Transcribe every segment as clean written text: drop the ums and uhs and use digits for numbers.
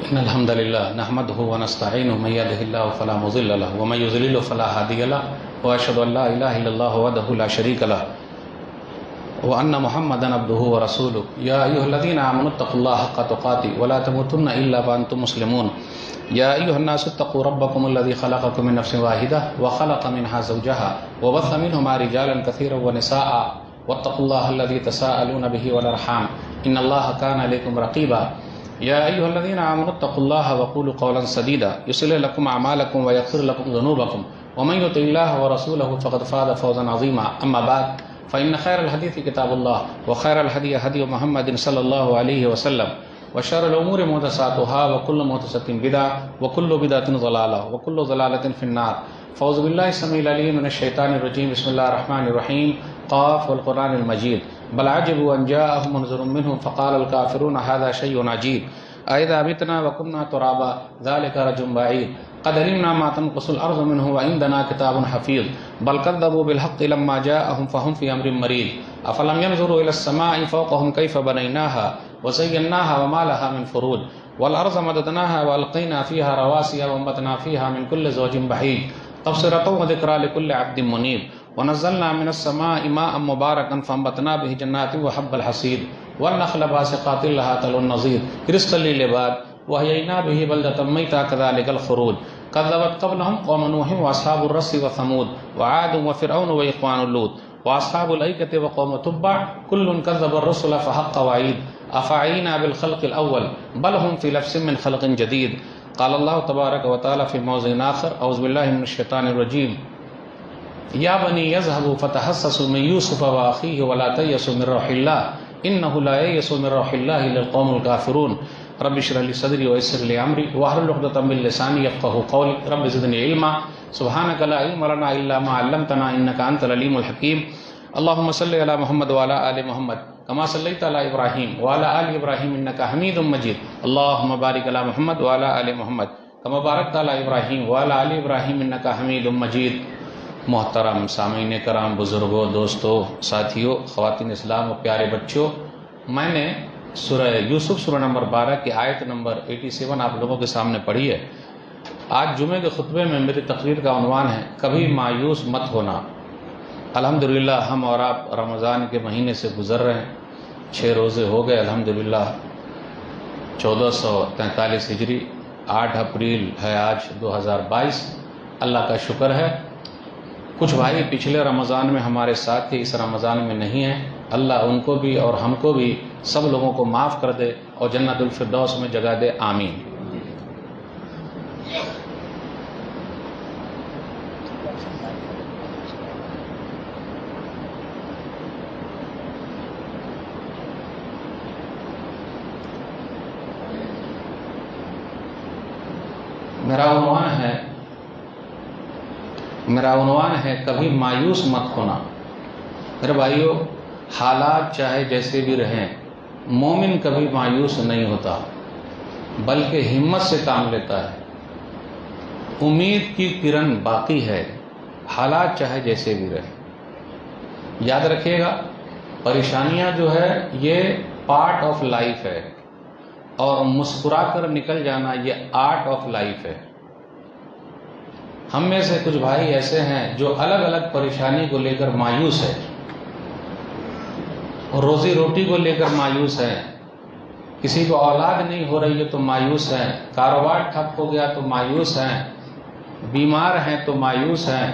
إن الحمد لله نحمده ونستعينه من يهده الله فلا مضل له ومن يضلل فلا هادي له وأشهد أن لا إله إلا الله وحده لا شريك له وأن محمدا عبده ورسوله يا أيها الذين آمنوا اتقوا الله حق تقاته ولا تموتن إلا وأنتم مسلمون يا أيها الناس اتقوا ربكم الذي خلقكم من نفس واحدة وخلق منها زوجها وبث منهما رجالا كثيرا ونساء واتقوا الله الذي تساءلون به والأرحام إن الله كان عليكم رقيبا يا أيها الذين آمنوا اتقوا الله وقولوا قولا سديدا يصلح لكم أعمالكم ويغفر لكم ذنوبكم ومن يطع الله ورسوله فقد فاز فوزا عظيما أما بعد فإن خير الحديث كتاب الله وخير الهدي هدي محمد صلى الله عليه وسلم وشر الأمور محدثاتها وكل محدثة بدعة وكل بدعة ضلالة وكل ضلالة في النار فأعوذ بالله السميع العليم من الشيطان الرجيم بسم الله الرحمن الرحيم قاف والقرآن المجيد بل عجبوا أن جاءهم منذر منهم فقال الكافرون هذا شيء عجيب أإذا متنا وكنا ترابا ذلك رجل بعيد قد علمنا ما تنقص الأرض منه وعندنا كتاب حفيظ بل كذبوا بالحق لما جاءهم فهم في أمر مريض أفلم ينظروا إلى السماء فوقهم كيف بنيناها وزيناها وما لها من فروج والأرض مددناها وألقينا فيها رواسي وأنبتنا فيها من كل زوج بهيج تبصرة وذكرى لكل عبد منيب ونزلنا من السماء ماء مباركا فأنبتنا به جنات وحب الحصيد والنخل باسقات لها طلع نضيد رزقا للعباد وأحيينا به بلدة ميتا كذلك الخروج كذبت قبلهم قوم نوح وأصحاب الرس وثمود وعاد وفرعون وإخوان لوط وأصحاب الأيكة وقوم تبع كل كذب الرسل فحق وعيد أفعينا بالخلق الأول بل هم في لبس من خلق جديد قال الله تبارك وتعالى في موضع آخر أعوذ بالله من الشيطان الرجيم يا بني يذهبوا فتحسسوا من يوسف وأخيه ولا تيأسوا من روح الله إنه لا ييأس من روح الله إلا القوم الكافرون رب اشرح لي صدري ويسر لي أمري واحلل عقدة من لساني يفقهوا قولي رب زدني علما سبحانك لا علم لنا إلا ما علمتنا إنك أنت العليم الحكيم اللهم صل على محمد وعلى آل محمد كما صليت على إبراهيم وعلى آل إبراهيم إنك حميد مجيد اللهم بارك على محمد وعلى آل محمد كما باركت على إبراهيم وعلى آل إبراهيم إنك حميد مجيد محترم سامعین کرام، بزرگوں، دوستوں، ساتھیوں، خواتین اسلام و پیارے بچوں، میں نے سورہ یوسف سورہ نمبر 12 کی آیت نمبر 87 آپ لوگوں کے سامنے پڑھی ہے۔ آج جمعے کے خطبے میں میری تقریر کا عنوان ہے کبھی مایوس مت ہونا۔ الحمدللہ ہم اور آپ رمضان کے مہینے سے گزر رہے ہیں، 6 روزے ہو گئے الحمدللہ۔ 1443 ہجری 8 اپریل ہے آج 2022۔ اللہ کا شکر ہے کچھ بھائی پچھلے رمضان میں ہمارے ساتھ تھے، اس رمضان میں نہیں ہیں۔ اللہ ان کو بھی اور ہم کو بھی سب لوگوں کو معاف کر دے اور جنت الفردوس میں جگہ دے، آمین۔ میرا عنوان ہے کبھی مایوس مت ہونا۔ میرے بھائیو، حالات چاہے جیسے بھی رہیں، مومن کبھی مایوس نہیں ہوتا بلکہ ہمت سے کام لیتا ہے۔ امید کی کرن باقی ہے، حالات چاہے جیسے بھی رہیں۔ یاد رکھیے گا، پریشانیاں جو ہے یہ پارٹ آف لائف ہے اور مسکرا کر نکل جانا یہ آرٹ آف لائف ہے۔ ہم میں سے کچھ بھائی ایسے ہیں جو الگ الگ پریشانی کو لے کر مایوس ہیں، روزی روٹی کو لے کر مایوس ہیں، کسی کو اولاد نہیں ہو رہی ہے تو مایوس ہیں، کاروبار ٹھپ ہو گیا تو مایوس ہیں، بیمار ہیں تو مایوس ہیں،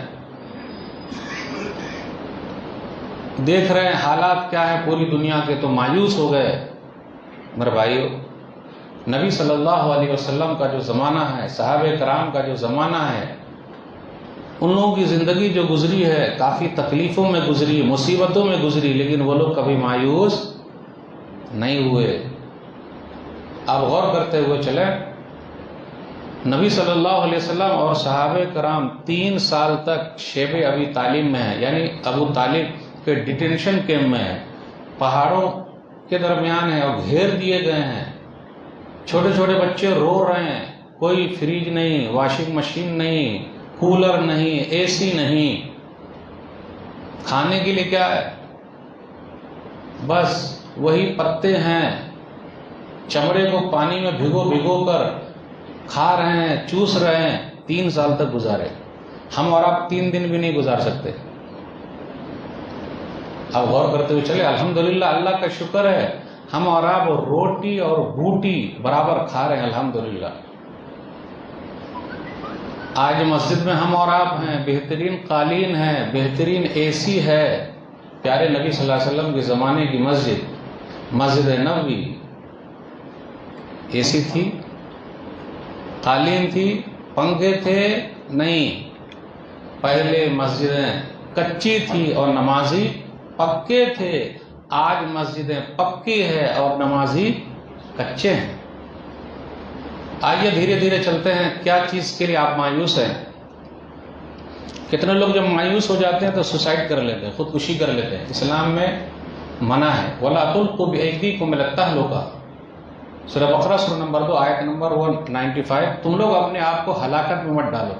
دیکھ رہے ہیں حالات کیا ہیں پوری دنیا کے تو مایوس ہو گئے۔ میرے بھائیو، نبی صلی اللہ علیہ وسلم کا جو زمانہ ہے، صحابہ کرام کا جو زمانہ ہے، ان لوگوں کی زندگی جو گزری ہے کافی تکلیفوں میں گزری، مصیبتوں میں گزری، لیکن وہ لوگ کبھی مایوس نہیں ہوئے۔ آپ غور کرتے ہوئے چلیں، نبی صلی اللہ علیہ وسلم اور صحابہ کرام 3 سال تک شیب ابی طالب میں ہیں، یعنی ابو طالب کے ڈیٹینشن کیمپ میں ہیں، پہاڑوں کے درمیان ہیں اور گھیر دیے گئے ہیں۔ چھوٹے چھوٹے بچے رو رہے ہیں، کوئی فریج نہیں، واشنگ مشین نہیں، کولر نہیں، اے سی نہیں، کھانے کے لیے کیا ہے؟ بس وہی پتے ہیں، چمڑے کو پانی میں بھگو کر کھا رہے ہیں، چوس رہے ہیں، 3 سال تک گزارے. ہم اور آپ 3 دن بھی نہیں گزار سکتے. اب غور کرتے ہوئے چلے. الحمدللہ اللہ کا شکر ہے ہم اور آپ روٹی اور بوٹی برابر کھا رہے ہیں. الحمدللہ آج مسجد میں ہم اور آپ ہیں، بہترین قالین ہے، بہترین اے سی ہے. پیارے نبی صلی اللہ علیہ وسلم کے زمانے کی مسجد نبوی اے سی تھی، قالین تھی، پنکھے تھے نہیں. پہلے مسجدیں کچی تھی اور نمازی پکے تھے. آج مسجدیں پکی ہے اور نمازی کچے ہیں. آئیے دھیرے دھیرے چلتے ہیں. کیا چیز کے لیے آپ مایوس ہیں؟ کتنے لوگ جب مایوس ہو جاتے ہیں تو سوسائڈ کر لیتے ہیں، خودکشی کر لیتے ہیں. اسلام میں منع ہے. وَلَا تُلْقُوا بِأَيْدِيكُمْ إِلَى التَّهْلُكَةِ، سورہ بقرہ سورہ نمبر 2 آیت نمبر 195. تم لوگ اپنے آپ کو ہلاکت میں مت ڈالو.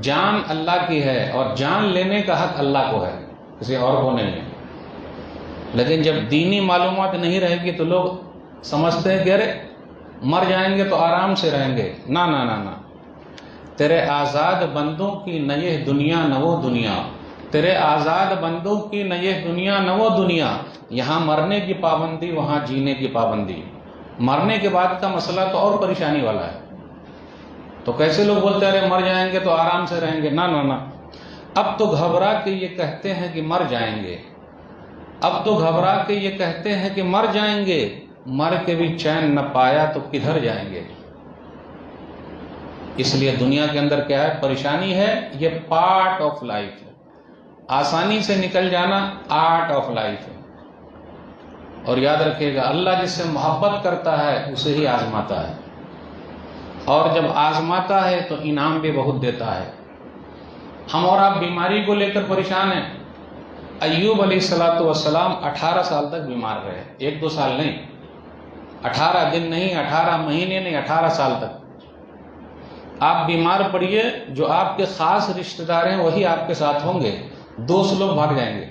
جان اللہ کی ہے اور جان لینے کا حق اللہ کو ہے، کسی اور کو نہیں ہے. لیکن جب دینی معلومات نہیں رہے گی تو لوگ سمجھتے ہیں کہ ارے مر جائیں گے تو آرام سے رہیں گے. نہ نہ نہ نہ، تیرے آزاد بندوں کی نہ یہ دنیا نہ وہ دنیا. تیرے آزاد بندوں کی نہ یہ دنیا نہ وہ دنیا. یہاں مرنے کی پابندی، وہاں جینے کی پابندی. مرنے کے بعد کا مسئلہ تو اور پریشانی والا ہے. تو کیسے لوگ بولتے ہیں ارے مر جائیں گے تو آرام سے رہیں گے؟ نہ نہ نہ. اب تو گھبرا کے یہ کہتے ہیں کہ مر جائیں گے. اب تو گھبرا کے یہ کہتے ہیں کہ مر جائیں گے. مر کے بھی چین نہ پایا تو کدھر جائیں گے؟ اس لیے دنیا کے اندر کیا ہے؟ پریشانی ہے. یہ پارٹ آف لائف ہے. آسانی سے نکل جانا آرٹ آف لائف ہے. اور یاد رکھیے گا اللہ جس سے محبت کرتا ہے اسے ہی آزماتا ہے، اور جب آزماتا ہے تو انعام بھی بہت دیتا ہے. ہم اور آپ بیماری کو لے کر پریشان ہیں. ایوب علیہ السلام 18 سال تک بیمار رہے. 1-2 سال نہیں، 18 دن نہیں، 18 مہینے نہیں، 18 سال تک. آپ بیمار پڑیے، جو آپ کے خاص رشتہ دار ہیں وہی آپ کے ساتھ ہوں گے. دوست لوگ بھاگ جائیں گے.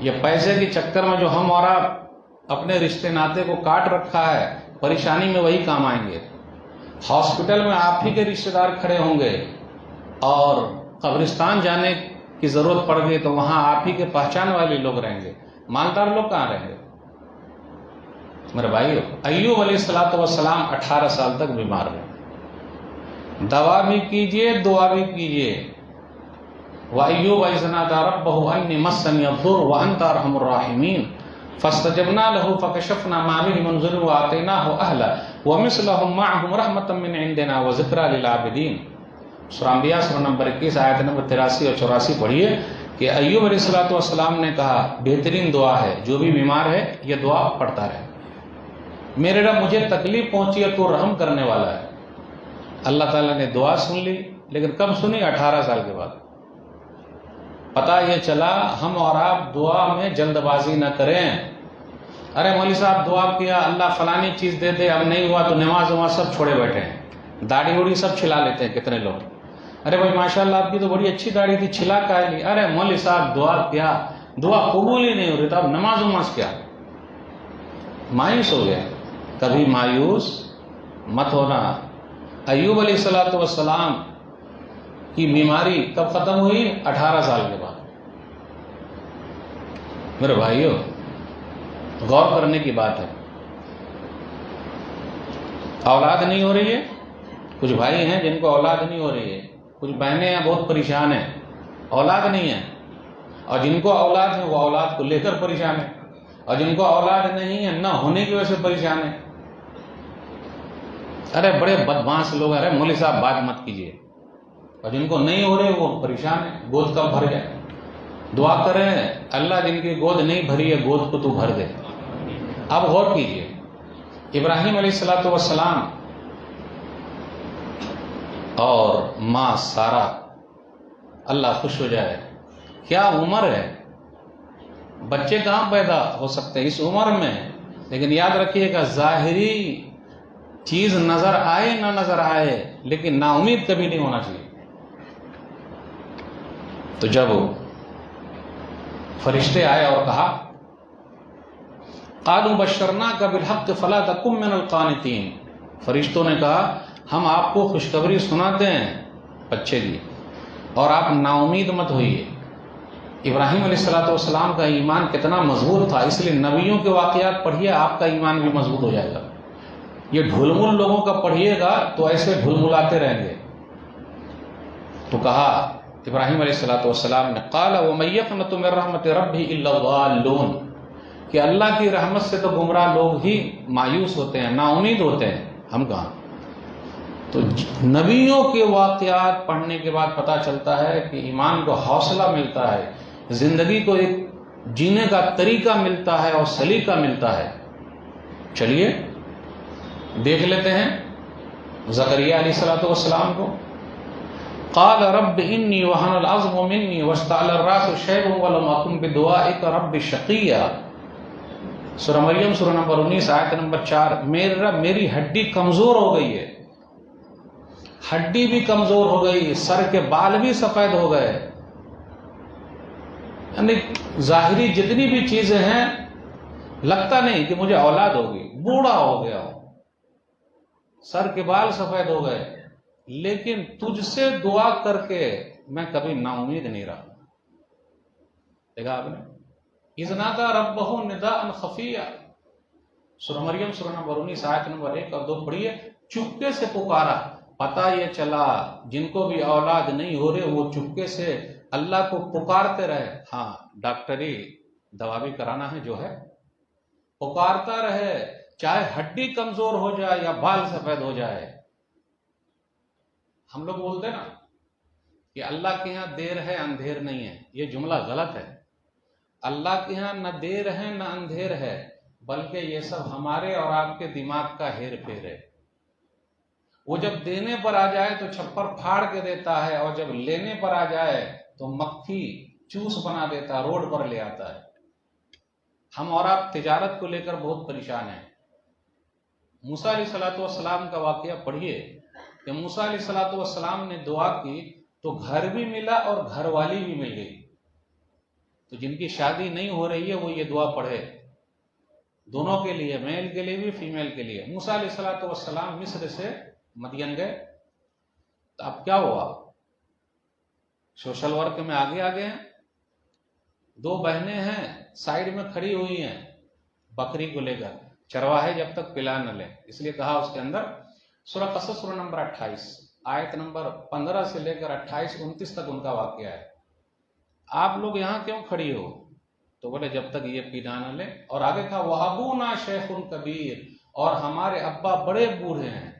یہ پیسے کے چکر میں جو ہم اور آپ اپنے رشتے ناتے کو کاٹ رکھا ہے، پریشانی میں وہی کام آئیں گے. ہاسپٹل میں آپ ہی کے رشتہ دار کھڑے ہوں گے، اور قبرستان جانے کی ضرورت پڑ گئی تو وہاں آپ ہی کے پہچان والے لوگ رہیں گے. مالدار لوگ کہاں رہیں گے؟ میرے بھائیو، ایوب علیہ السلام 18 سال تک بیمار رہے. دوا بھی کیجئے، دعا بھی کیجئے. وَأَيُّوبَ إِذْ نَادَىٰ رَبَّهُ أَنِّي مَسَّنِيَ الضُّرُّ وَأَنْتَ أَرْحَمُ الرَّاحِمِينَ فَاسْتَجَبْنَا لَهُ فَكَشَفْنَا مَا بِهِ مِنْ ضُرٍّ وَآتَيْنَاهُ أَهْلَهُ وَمِثْلَهُمْ مَعَهُمْ رَحْمَةً مِّنْ عِندِنَا وَذِكْرَىٰ لِلْعَابِدِينَ. سورہ انبیاء سورہ نمبر 21 آیت نمبر 83 اور 84 پڑھیے کہ ایوب علیہ السلام نے کہا بہترین دعا ہے، جو بھی بیمار ہے یہ دعا پڑھتا رہے. میرے رب مجھے تکلیف پہنچی ہے تو رحم کرنے والا ہے. اللہ تعالیٰ نے دعا سن لی، لیکن کب سنی؟ 18 سال کے بعد. پتہ یہ چلا ہم اور آپ دعا میں جلد بازی نہ کریں. ارے مولوی صاحب دعا کیا اللہ فلانی چیز دے دے، اب نہیں ہوا تو نماز سب چھوڑے بیٹھے ہیں. داڑھی وڑی سب چھلا لیتے ہیں کتنے لوگ. ارے بھائی ماشاءاللہ آپ کی تو بڑی اچھی داڑھی تھی، چھلا کہا لی. ارے مولوی صاحب دعا کیا، دعا قبول ہی نہیں ہو رہی، تو اب نماز کیا؟ مایوس ہو گیا. کبھی مایوس مت ہونا. ایوب علیہ السلام کی بیماری کب ختم ہوئی؟ 18 سال کے بعد. میرے بھائیو غور کرنے کی بات ہے. اولاد نہیں ہو رہی ہے. کچھ بھائی ہیں جن کو اولاد نہیں ہو رہی ہے، کچھ بہنیں ہیں بہت پریشان ہیں، اولاد نہیں ہے. اور جن کو اولاد ہے وہ اولاد کو لے کر پریشان ہے، اور جن کو اولاد نہیں ہے نہ ہونے کی وجہ سے پریشان ہے. ارے بڑے بدمعاش لوگ ہیں. ارے مولوی صاحب بات مت کیجیے. اور جن کو نہیں ہو رہے وہ پریشان ہے، گود کب بھر جائے. دعا کریں اللہ جن کی گود نہیں بھری ہے گود کو تو بھر دے. اب غور کیجیے، ابراہیم علیہ السلام اور ماں سارا، اللہ خوش ہو جائے، کیا عمر ہے، بچے کہاں پیدا ہو سکتے ہیں اس عمر میں. لیکن یاد رکھیے گا ظاہری چیز نظر آئے نہ نظر آئے، لیکن نا امید کبھی نہیں ہونا چاہیے. تو جب فرشتے آئے اور کہا قالوا بشرناک بالحق فلا تکن من القانتین فرشتوں نے کہا ہم آپ کو خوشخبری سناتے ہیں بچے کی، اور آپ نا امید مت ہوئیے۔ ابراہیم علیہ السلام کا ایمان کتنا مضبوط تھا، اس لیے نبیوں کے واقعات پڑھیے آپ کا ایمان بھی مضبوط ہو جائے گا۔ یہ ڈھلمل لوگوں کا پڑھیے گا تو ایسے ڈھلملاتے رہیں گے۔ تو کہا ابراہیم علیہ السلام نے قال ومن یقنط من رحمت ربہ الا الضالون، کہ اللہ کی رحمت سے تو گمراہ لوگ ہی مایوس ہوتے ہیں، نا امید ہوتے ہیں، ہم کہاں۔ تو نبیوں کے واقعات پڑھنے کے بعد پتہ چلتا ہے کہ ایمان کو حوصلہ ملتا ہے، زندگی کو ایک جینے کا طریقہ ملتا ہے اور سلیقہ ملتا ہے۔ چلیے دیکھ لیتے ہیں زکریا علیہ السلام کو۔ قال رب انی وہن العظم منی واشتعل الراس شیبا ولم اکن بدعائک رب شقیا، سورہ مریم سورہ نمبر 19 آیت نمبر 4۔ میرے رب میری ہڈی کمزور ہو گئی ہے، ہڈی بھی کمزور ہو گئی، سر کے بال بھی سفید ہو گئے، یعنی ظاہری جتنی بھی چیزیں ہیں لگتا نہیں کہ مجھے اولاد ہوگی، بوڑھا ہو گیا ہوں، سر کے بال سفید ہو گئے، لیکن تجھ سے دعا کر کے میں کبھی نا امید نہیں رہا۔ دیکھا آپ نے، اذ نادى ربہ نداء خفیا، سورہ مریم سورہ نمبر 19 آیت نمبر 1 اور 2 پڑھیے۔ چپکے سے پکارا، پتہ یہ چلا جن کو بھی اولاد نہیں ہو رہے وہ چپکے سے اللہ کو پکارتے رہے۔ ہاں ڈاکٹری دوا بھی کرانا ہے جو ہے، پکارتا رہے چاہے ہڈی کمزور ہو جائے یا بال سفید ہو جائے۔ ہم لوگ بولتے ہیں نا کہ اللہ کے ہاں دیر ہے اندھیر نہیں ہے، یہ جملہ غلط ہے۔ اللہ کے ہاں نہ دیر ہے نہ اندھیر ہے، بلکہ یہ سب ہمارے اور آپ کے دماغ کا ہیر پھیر ہے۔ وہ جب دینے پر آ جائے تو چھپر پھاڑ کے دیتا ہے، اور جب لینے پر آ جائے تو مکھی چوس بنا دیتا، روڈ پر لے آتا ہے۔ ہم اور آپ تجارت کو لے کر بہت پریشان ہیں۔ موسیٰ علیہ السلام کا واقعہ پڑھیے کہ موسیٰ علیہ السلام نے دعا کی تو گھر بھی ملا اور گھر والی بھی مل گئی۔ تو جن کی شادی نہیں ہو رہی ہے وہ یہ دعا پڑھے، دونوں کے لیے، میل کے لیے بھی فیمیل کے لیے۔ موسیٰ علیہ السلام مصر سے مدین گئے، تو اب کیا ہوا، سوشل ورک میں آگے آگے ہیں، 2 بہنیں ہیں سائیڈ میں کھڑی ہوئی ہیں بکری کو لے کر، چرواہے جب تک پلا نہ لیں، اس لیے کہا اس کے اندر سورہ قصص سورہ نمبر 28 آیت نمبر 15 سے لے کر 28 29 تک ان کا واقعہ ہے۔ آپ لوگ یہاں کیوں کھڑی ہو؟ تو بولے جب تک یہ پینا نہ لے، اور آگے کہا وَأَبُونَا شَيْخٌ کبیر، اور ہمارے ابا بڑے بوڑھے ہیں۔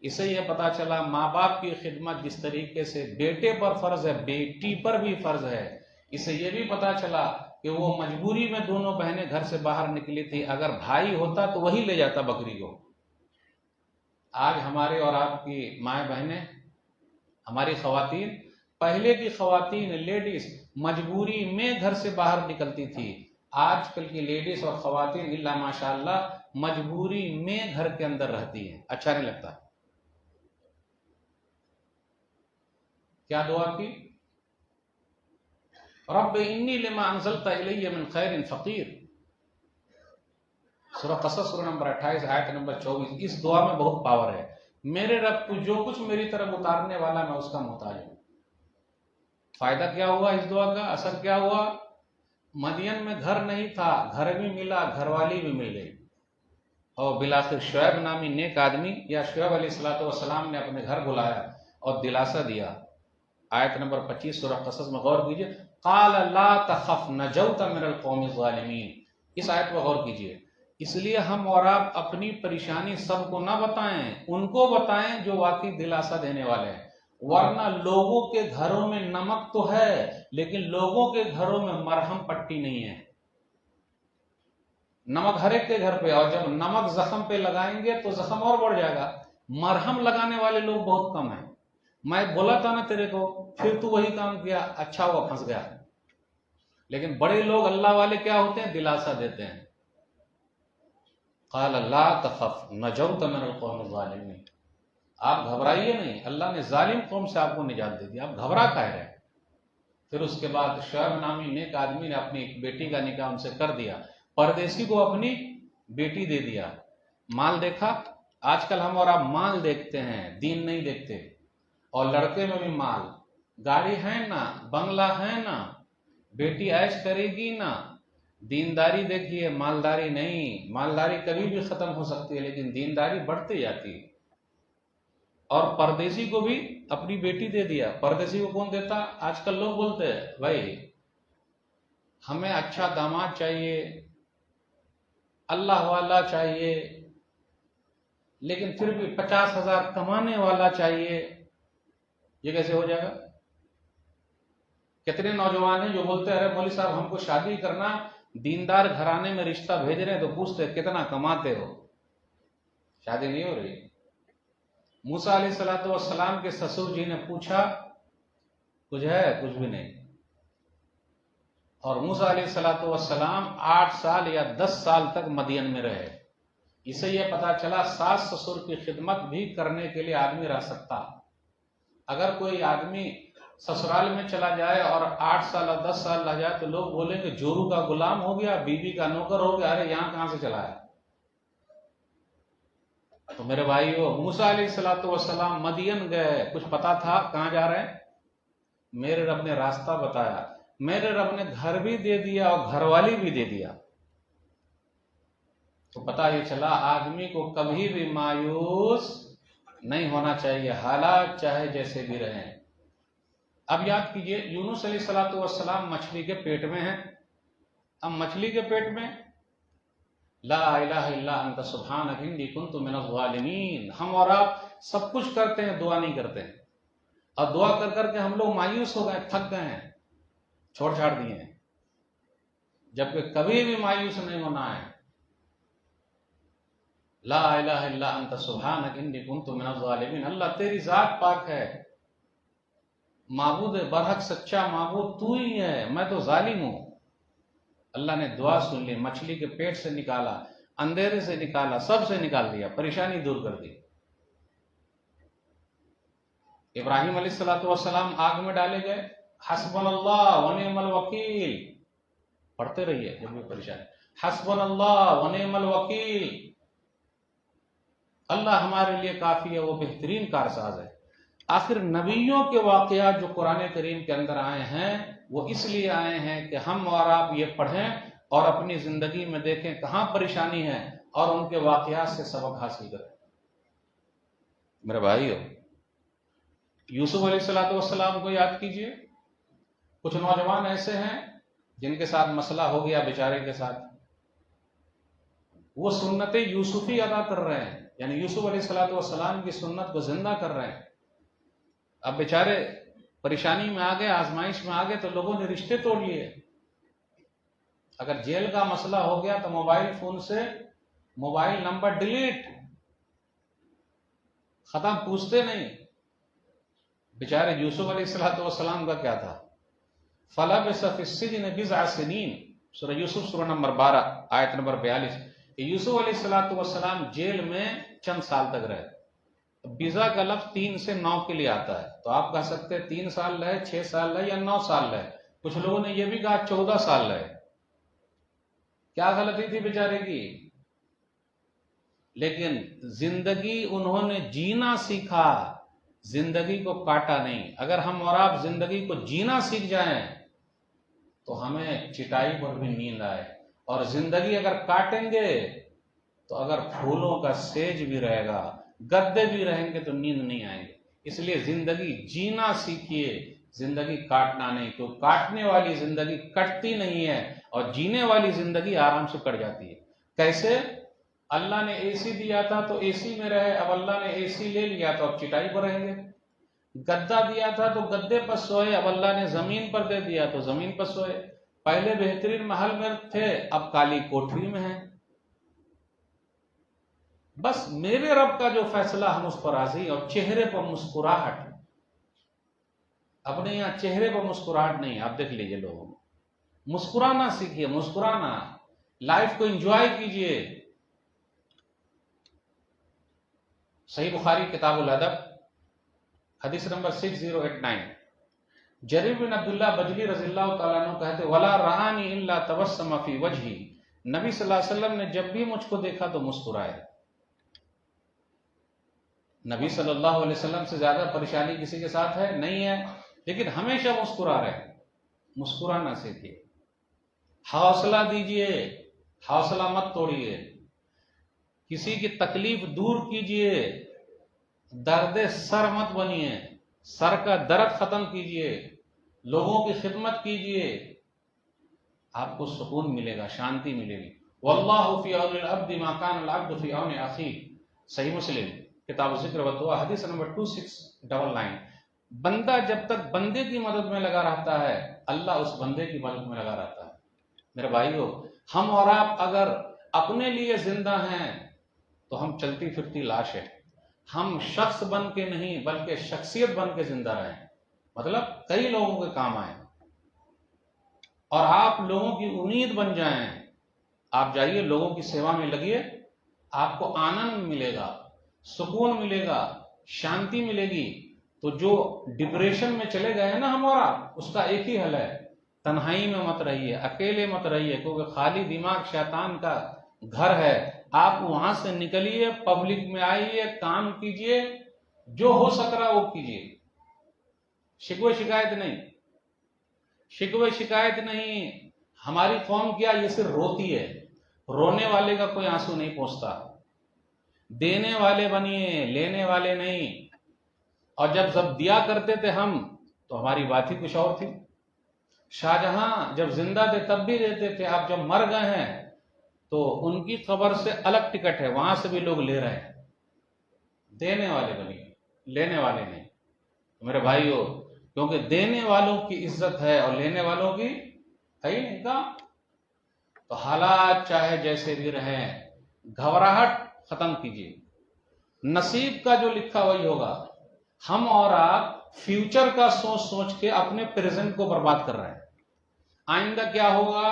اسے یہ پتا چلا ماں باپ کی خدمت جس طریقے سے بیٹے پر فرض ہے بیٹی پر بھی فرض ہے۔ اسے یہ بھی پتا چلا کہ وہ مجبوری میں دونوں بہنیں گھر سے باہر نکلی تھی، اگر بھائی ہوتا تو وہی لے جاتا بکری کو۔ آج ہمارے اور آپ کی مائیں بہنیں، ہماری خواتین، پہلے کی خواتین لیڈیز مجبوری میں گھر سے باہر نکلتی تھی، آج کل کی لیڈیز اور خواتین الا ماشاءاللہ مجبوری میں گھر کے اندر رہتی ہیں۔ اچھا نہیں لگتا؟ کیا دعا کی؟ رب انی لما انزلت الی من خیر فقیر، سورہ قصص سورہ نمبر 28 آیت نمبر 24۔ اس دعا میں بہت پاور ہے۔ میرے رب کو جو کچھ میری طرف اتارنے والا میں اس کا محتاج ہوں۔ فائدہ کیا ہوا اس دعا کا؟ اثر کیا ہوا؟ مدین میں گھر نہیں تھا، گھر بھی ملا، گھر والی بھی مل گئی، اور بالآخر شعیب نامی نیک آدمی یا شعیب علیہ السلام نے اپنے گھر بلایا اور دلاسا دیا۔ آیت نمبر 25 سورہ قصص میں غور کیجئے، قال لا تخف نجوت من القوم الظالمین۔ اس آیت پر غور کیجئے۔ اس لیے ہم اور آپ اپنی پریشانی سب کو نہ بتائیں، ان کو بتائیں جو واقعی دلاسا دینے والے ہیں، ورنہ لوگوں کے گھروں میں نمک تو ہے لیکن لوگوں کے گھروں میں مرہم پٹی نہیں ہے۔ نمک ہر ایک کے گھر پہ، اور جب نمک زخم پہ لگائیں گے تو زخم اور بڑھ جائے گا۔ مرہم لگانے والے لوگ بہت کم ہیں۔ میں بولا تھا نا تیرے کو، پھر تو وہی کام کیا، اچھا ہوا پھنس گیا۔ لیکن بڑے لوگ اللہ والے کیا ہوتے ہیں؟ دلاسا دیتے ہیں۔ قال لا تخف نجوت من القوم الظالمین، آپ گھبرائیے نہیں، اللہ نے ظالم قوم سے آپ کو نجات دے دی، آپ گھبرا کہہ رہے ہیں۔ پھر اس کے بعد شعیب نامی نیک آدمی نے اپنی ایک بیٹی کا نکاح ان سے کر دیا، پردیسی کو اپنی بیٹی دے دیا۔ مال دیکھا آج کل ہم اور آپ مال دیکھتے ہیں، دین نہیں دیکھتے. اور لڑکے میں بھی مال، گاڑی ہے نا، بنگلہ ہے نا، بیٹی عیش کرے گی نا. دینداری دیکھیے، مالداری نہیں. مالداری کبھی بھی ختم ہو سکتی ہے لیکن دینداری بڑھتی جاتی ہے. اور پردیسی کو بھی اپنی بیٹی دے دیا. پردیسی کو کون دیتا؟ آج کل لوگ بولتے ہیں بھائی ہمیں اچھا داماد چاہیے، اللہ والا چاہیے، لیکن پھر بھی 50,000 کمانے والا چاہیے. یہ کیسے ہو جائے گا؟ کتنے نوجوان ہیں جو بولتے ہیں ارے مولوی صاحب ہم کو شادی کرنا، دیندار گھرانے میں رشتہ بھیج رہے ہیں تو پوچھتے کتنا کماتے ہو. شادی نہیں ہو رہی. موسیٰ علیہ السلام کے سسر جی نے پوچھا کچھ ہے؟ کچھ بھی نہیں. اور موسیٰ علیہ السلام 8 سال یا 10 سال تک مدین میں رہے. اسے یہ پتا چلا ساس سسر کی خدمت بھی کرنے کے لیے آدمی رہ سکتا. اگر کوئی آدمی سسرال میں چلا جائے اور 8 سال اور 10 سال رہ جائے تو لوگ بولیں کہ جورو کا غلام ہو گیا، بیوی کا نوکر ہو گیا. ارے یہاں کہاں سے چلا ہے؟ تو میرے بھائیو، موسیٰ علیہ السلام مدین گئے، کچھ پتا تھا کہاں جا رہے ہیں؟ میرے رب نے راستہ بتایا، میرے رب نے گھر بھی دے دیا اور گھر والی بھی دے دیا. تو پتہ یہ چلا آدمی کو کبھی بھی مایوس نہیں ہونا چاہیے، حالات چاہے جیسے بھی رہیں. اب یاد کیجئے یونس علیہ السلام مچھلی کے پیٹ میں ہیں. اب مچھلی کے پیٹ میں لا الہ الا انت سبحانک انی کنت من الظالمین. ہم اور آپ سب کچھ کرتے ہیں، دعا نہیں کرتے ہیں. اور دعا کر کر کے ہم لوگ مایوس ہو گئے، تھک گئے ہیں، چھوڑ چھاڑ دیے ہیں. جبکہ کبھی بھی مایوس نہیں ہونا ہے. لا الہ الا انت سبحانک انی کنت من الظالمین. اللہ تیری ذات پاک ہے، معبود برحق سچا معبود تو ہی ہے، میں تو ظالم ہوں. اللہ نے دعا سن لی، مچھلی کے پیٹ سے نکالا، اندھیرے سے نکالا، سب سے نکال دیا، پریشانی دور کر دی. ابراہیم علیہ السلام آگ میں ڈالے گئے، حسبنا اللہ ونعم الوکیل پڑھتے رہیے جب بھی پریشانی. حسبنا اللہ ونعم الوکیل، اللہ ہمارے لیے کافی ہے، وہ بہترین کارساز ہے. آخر نبیوں کے واقعات جو قرآن کریم کے اندر آئے ہیں وہ اس لیے آئے ہیں کہ ہم اور آپ یہ پڑھیں اور اپنی زندگی میں دیکھیں کہاں پریشانی ہے اور ان کے واقعات سے سبق حاصل کریں. میرے بھائیو، یوسف علیہ السلام کو یاد کیجئے. کچھ نوجوان ایسے ہیں جن کے ساتھ مسئلہ ہو گیا بیچارے کے ساتھ، وہ سنت یوسفی ادا کر رہے ہیں، یعنی یوسف علیہ السلام کی سنت کو زندہ کر رہے ہیں. اب بیچارے پریشانی میں آگئے، آزمائش میں آگئے تو لوگوں نے رشتے توڑ لیے. اگر جیل کا مسئلہ ہو گیا تو موبائل فون سے موبائل نمبر ڈیلیٹ، ختم، پوچھتے نہیں. بیچارے یوسف علیہ السلام کا کیا تھا؟ فَلَبِثَ فِي السِّجْنِ بِضْعَ سِنِينَ، سورہ یوسف سورہ نمبر 12 آیت نمبر 42. یوسف علیہ السلام جیل میں چند سال تک رہے. بیزا کا لفظ 3 سے 9 کے لیے آتا ہے، تو آپ کہہ سکتے ہیں 3 سال رہے، 6 سال رہے یا 9 سال رہے. کچھ لوگوں نے یہ بھی کہا 14 سال رہے. کیا غلطی تھی بیچارے کی؟ لیکن زندگی انہوں نے جینا سیکھا، زندگی کو کاٹا نہیں. اگر ہم اور آپ زندگی کو جینا سیکھ جائیں تو ہمیں چٹائی پر بھی نیند آئے. اور زندگی اگر کاٹیں گے تو اگر پھولوں کا سیج بھی رہے گا، گدے بھی رہیں گے تو نیند نہیں آئیں گے. اس لیے زندگی جینا سیکھیے، زندگی کاٹنا نہیں. تو کاٹنے والی زندگی کٹتی نہیں ہے اور جینے والی زندگی آرام سے کٹ جاتی ہے. کیسے؟ اللہ نے اے سی دیا تھا تو اے سی میں رہے، اب اللہ نے اے سی لے لیا تو اب چٹائی پر رہیں گے. گدا دیا تھا تو گدے پر سوئے، اب اللہ نے زمین پر دے دیا تو زمین پر سوئے. پہلے بہترین محل میں تھے، اب کالی کوٹری میں ہیں. بس میرے رب کا جو فیصلہ ہم اس پر راضی، اور چہرے پر مسکراہٹ. اپنے یہاں چہرے پر مسکراہٹ نہیں. آپ دیکھ لیجئے لوگوں میں مسکرانا سیکھیے، مسکرانا، لائف کو انجوائے کیجئے. صحیح بخاری کتاب الادب حدیث نمبر 6089، جریر بن عبداللہ بجلی رضی اللہ تعالیٰ عنہ کہتے وَلَا رَآنِي إِلَّا تَبَسَّمَ فِي وَجْهِي، نبی صلی اللہ علیہ وسلم نے جب بھی مجھ کو دیکھا تو مسکرائے. نبی صلی اللہ علیہ وسلم سے زیادہ پریشانی کسی کے ساتھ ہے نہیں ہے، لیکن ہمیشہ مسکرا رہے، مسکرانا سیکھیے، حوصلہ دیجئے، حوصلہ مت توڑیے، کسی کی تکلیف دور کیجئے، درد سر مت بنیے، سر کا درد ختم کیجئے، لوگوں کی خدمت کیجئے، آپ کو سکون ملے گا، شانتی ملے گی۔ واللہ فی عون العبد ما کان العبد فی عون اخیہ، صحیح مسلم کتاب الذکر والدعا حدیث نمبر 2699۔ بندہ جب تک بندے کی مدد میں لگا رہتا ہے، اللہ اس بندے کی مدد میں لگا رہتا ہے۔ میرے بھائیو، ہم اور آپ اگر اپنے لیے زندہ ہیں تو ہم چلتی پھرتی لاش ہے، ہم شخص بن کے نہیں بلکہ شخصیت بن کے زندہ رہیں، مطلب کئی لوگوں کے کام آئیں، اور آپ لوگوں کی امید بن جائیں۔ آپ جائیے، لوگوں کی سیوا میں لگیے، آپ کو آنند ملے گا، سکون ملے گا، شانتی ملے گی۔ تو جو ڈپریشن میں چلے گئے ہیں نا ہم اور آپ، اس کا ایک ہی حل ہے، تنہائی میں مت رہیے، اکیلے مت رہیے، کیونکہ خالی دماغ شیطان کا گھر ہے۔ آپ وہاں سے نکلیے، پبلک میں آئیے، کام کیجئے، جو ہو سک رہا وہ کیجئے، شکوے شکایت نہیں، شکوے شکایت نہیں۔ ہماری قوم کیا یہ صرف روتی ہے، رونے والے کا کوئی آنسو نہیں پہنچتا۔ دینے والے بنیے، لینے والے نہیں۔ اور جب دیا کرتے تھے ہم تو ہماری بات ہی کچھ اور تھی۔ شاہجہاں جب زندہ تھے تب بھی دیتے تھے، آپ جب مر گئے ہیں تو ان کی قبر سے الگ ٹکٹ ہے، وہاں سے بھی لوگ لے رہے ہیں۔ دینے والے بنیے، لینے والے نہیں۔ میرے بھائیو، کیونکہ دینے والوں کی عزت ہے اور لینے والوں کی ہے ہی نہیں کا۔ تو حالات چاہے جیسے بھی رہیں، گھبراہٹ ختم کیجیے، نصیب کا جو لکھا وہی ہوگا۔ ہم اور آپ فیوچر کا سوچ سوچ کے اپنے پریزنٹ کو برباد کر رہے ہیں۔ آئندہ کیا ہوگا،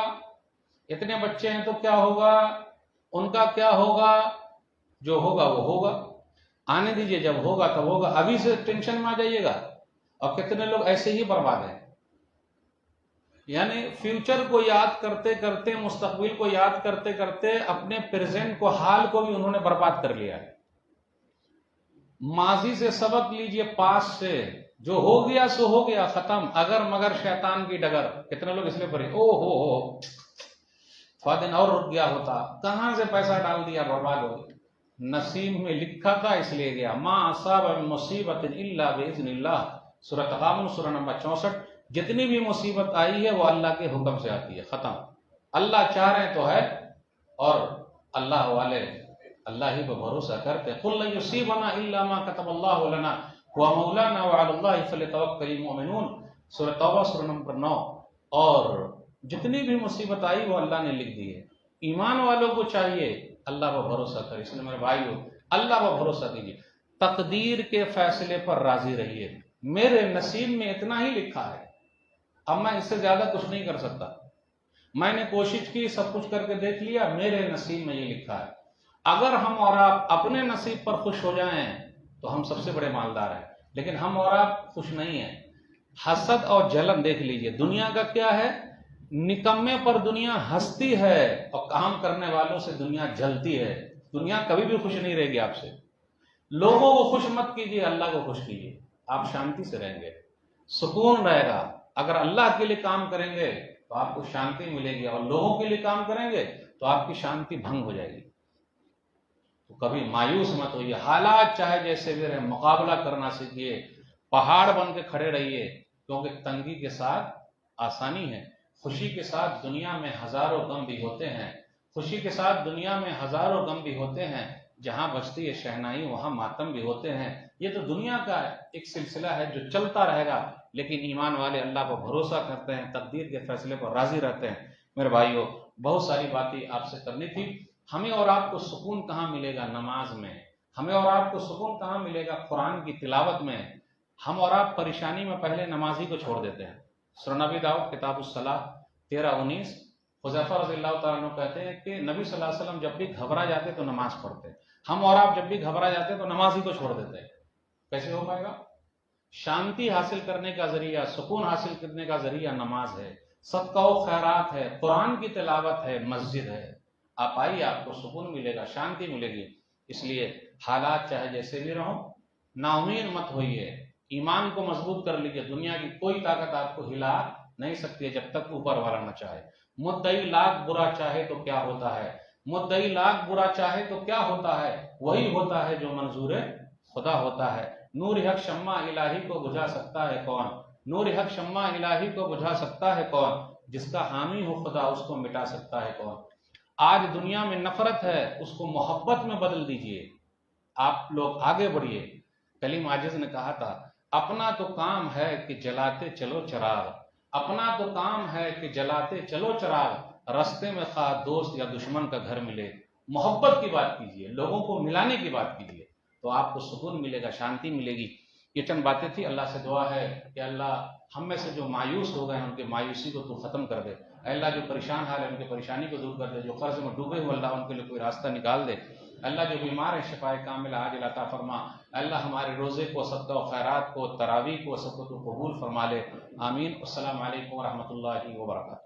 اتنے بچے ہیں تو کیا ہوگا، ان کا کیا ہوگا، جو ہوگا وہ ہوگا، آنے دیجئے، جب ہوگا تب ہوگا۔ ابھی سے ٹینشن میں آ جائیے گا، اور کتنے لوگ ایسے ہی برباد ہیں۔ یعنی فیوچر کو یاد کرتے کرتے، مستقبل کو یاد کرتے کرتے اپنے پریزنٹ کو، حال کو بھی انہوں نے برباد کر لیا ہے۔ ماضی سے سبق لیجئے، پاس سے، جو ہو گیا سو ہو گیا، ختم۔ اگر مگر شیطان کی ڈگر، کتنے لوگ اس میں پڑے، او ہو تھوڑا دن اور رک گیا ہوتا، کہاں سے پیسہ ڈال دیا، برباد ہو گیا۔ نصیب میں لکھا تھا اس لیے گیا۔ ما اصاب من مصیبت الا باذن اللہ، سورہ تغابن سورہ نمبر 64۔ جتنی بھی مصیبت آئی ہے وہ اللہ کے حکم سے آتی ہے، ختم۔ اللہ چاہ رہے تو ہے، اور اللہ والے اللہ ہی پہ بھروسہ کرتے۔ قل لن یصیبنا الا ما كتب اللہ لنا هو مولانا وعلى الله فلیتوکل المؤمنون، سورہ توبہ سورہ نمبر 9۔ اور جتنی بھی مصیبت آئی وہ اللہ نے لکھ دی ہے۔ ایمان والوں کو چاہیے اللہ پر بھروسہ کرے۔ اس لیے میرے بھائیو، اللہ پر بھروسہ کیجیے، تقدیر کے فیصلے پر راضی رہیے۔ میرے نصیب میں اتنا ہی لکھا ہے، اب میں اس سے زیادہ کچھ نہیں کر سکتا۔ میں نے کوشش کی، سب کچھ کر کے دیکھ لیا، میرے نصیب میں یہ لکھا ہے۔ اگر ہم اور آپ اپنے نصیب پر خوش ہو جائیں تو ہم سب سے بڑے مالدار ہیں، لیکن ہم اور آپ خوش نہیں ہیں۔ حسد اور جلن دیکھ لیجئے، دنیا کا کیا ہے، نکمے پر دنیا ہنستی ہے اور کام کرنے والوں سے دنیا جلتی ہے۔ دنیا کبھی بھی خوش نہیں رہے گی آپ سے۔ لوگوں کو خوش مت کیجیے، اللہ کو خوش کیجیے، آپ شانتی سے رہیں گے، سکون رہے گا۔ اگر اللہ کے لیے کام کریں گے تو آپ کو شانتی ملے گی، اور لوگوں کے لیے کام کریں گے تو آپ کی شانتی بھنگ ہو جائے گی۔ تو کبھی مایوس مت ہوئیے، حالات چاہے جیسے بھی رہیں، مقابلہ کرنا سیکھیے، پہاڑ بن کے کھڑے رہیے، کیونکہ تنگی کے ساتھ آسانی ہے۔ خوشی کے ساتھ دنیا میں ہزاروں غم بھی ہوتے ہیں، خوشی کے ساتھ دنیا میں ہزاروں غم بھی ہوتے ہیں، جہاں بجتی ہے شہنائی وہاں ماتم بھی ہوتے ہیں۔ یہ تو دنیا کا ایک سلسلہ ہے جو چلتا رہے گا، لیکن ایمان والے اللہ کو بھروسہ کرتے ہیں، تقدیر کے فیصلے پر راضی رہتے ہیں۔ میرے بھائیو، بہت ساری باتیں آپ سے کرنی تھی۔ ہمیں اور آپ کو سکون کہاں ملے گا، نماز میں۔ ہمیں اور آپ کو سکون کہاں ملے گا، قرآن کی تلاوت میں۔ ہم اور آپ پریشانی میں پہلے نماز ہی کو چھوڑ دیتے ہیں۔ سنن نبی داؤد کتاب الصلاۃ 13-19، حذیفہ رضی اللہ تعالیٰ عنہ کہتے ہیں کہ نبی صلی اللہ علیہ وسلم جب بھی گھبرا جاتے تو نماز پڑھتے۔ ہم اور آپ جب بھی گھبرا جاتے تو نماز ہی کو چھوڑ دیتے۔ کیسے ہو پائے گا؟ شانتی حاصل کرنے کا ذریعہ، سکون حاصل کرنے کا ذریعہ نماز ہے، صدقہ و خیرات ہے، قرآن کی تلاوت ہے، مسجد ہے۔ آپ آئیے، آپ کو سکون ملے گا، شانتی ملے گی۔ اس لیے حالات چاہے جیسے بھی رہوں، نا امید مت ہوئیے، ایمان کو مضبوط کر لیجیے، دنیا کی کوئی طاقت آپ کو ہلا نہیں سکتی ہے جب تک اوپر والا نہ چاہے۔ مدعی لاکھ برا چاہے تو کیا ہوتا ہے، مدعی لاکھ برا چاہے تو کیا ہوتا ہے، وہی ہوتا ہے جو منظور خدا ہوتا ہے۔ نور حق شمع الہی کو بجھا سکتا ہے کون، نور حق شمع الہی کو بجھا سکتا ہے کون، جس کا حامی ہو خدا اس کو مٹا سکتا ہے کون۔ آج دنیا میں نفرت ہے، اس کو محبت میں بدل دیجئے، آپ لوگ آگے بڑھیے۔ کلیم عاجز نے کہا تھا اپنا تو کام ہے کہ جلاتے چلو چراغ، اپنا تو کام ہے کہ جلاتے چلو چراغ، رستے میں خواہ دوست یا دشمن کا گھر ملے۔ محبت کی بات کیجئے، لوگوں کو ملانے کی بات کیجئے، تو آپ کو سکون ملے گا، شانتی ملے گی۔ یہ چند باتیں تھی، اللہ سے دعا ہے کہ اللہ ہم میں سے جو مایوس ہو گئے ہیں ان کے مایوسی کو تو ختم کر دے، اے اللہ جو پریشان حال ہے ان کی پریشانی کو دور کر دے، جو قرض میں ڈوبے ہوئے اللہ ان کے لیے کوئی راستہ نکال دے، اللہ جو بیمار ہے شفائے کاملہ عاجل عطا فرما، اللہ ہمارے روزے کو، صدقہ و خیرات کو، تراویح کو، سب کو تو قبول فرما لے، آمین۔ السلام علیکم ورحمۃ اللہ وبرکاتہ۔